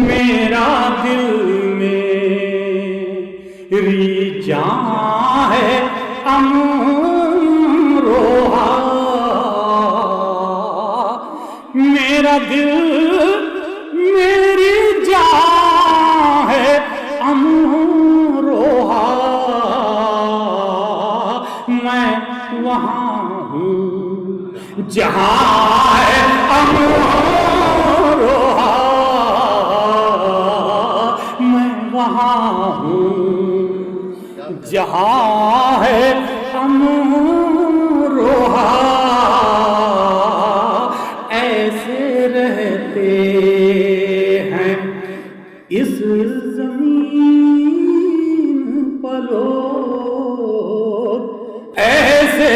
میرا دل میری جان ہے امروہا، میرا دل میری جان ہے امروہا، میں وہاں ہوں جہاں ہے امروہا، میں وہاں ہوں جہاں ہے امروہا، ایسے رہتے ہیں اس زمین پر لوگ، ایسے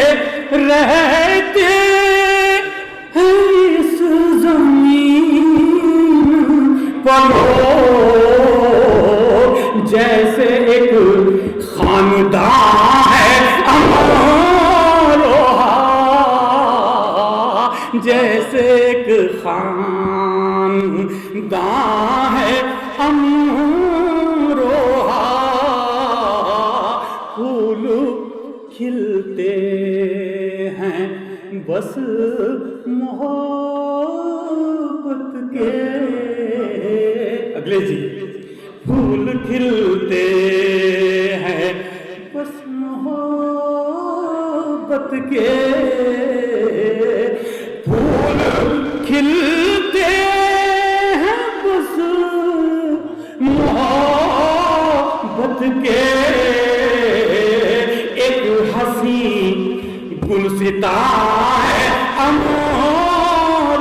رہتے ہیں اس زمین پر لوگ، جیسے ایک خاندان ہے امروہا، جیسے ایک خاندان ہے امروہا، پھول کھلتے ہیں بس محبت کے، اگلے جی، پھول کھلتے ہیں بس محبت کے، پھول کھلتے ہیں بس محبت کے، ایک حسین گلستان ہے امروہا،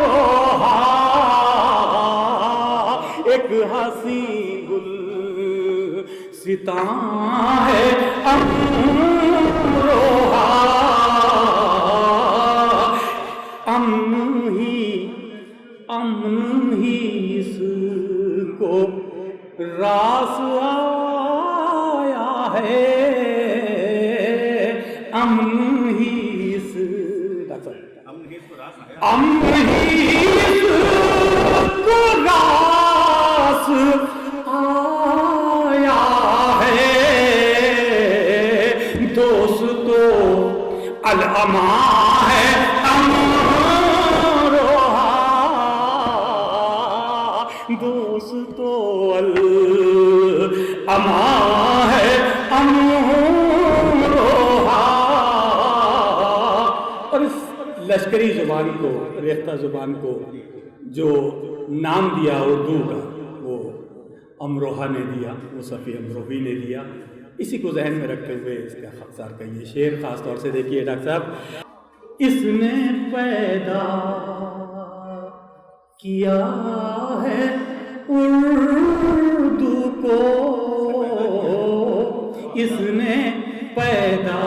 ایک حسین گلستان ہے امروہا، امن ہی اس کو راس آیا ہے، امن ہی اس کو راس آیا ہے، دوستو الامان ہے امروہا، دوستو الامان ہے امروہا، اور اس لشکری زبان کو، ریختہ زبان کو جو نام دیا اردو کا، وہ امروہا نے دیا، وہ صفی امروہی نے دیا، اسی کو ذہن میں رکھتے ہوئے اس کا خاکسار کا یہ شعر خاص طور سے دیکھیے ڈاکٹر صاحب، اس نے پیدا کیا ہے اردو کو، اس نے پیدا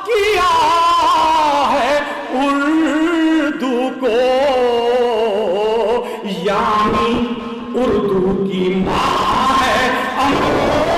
کیا ہے اردو کو، یعنی اردو کی ماں ہے امروہا،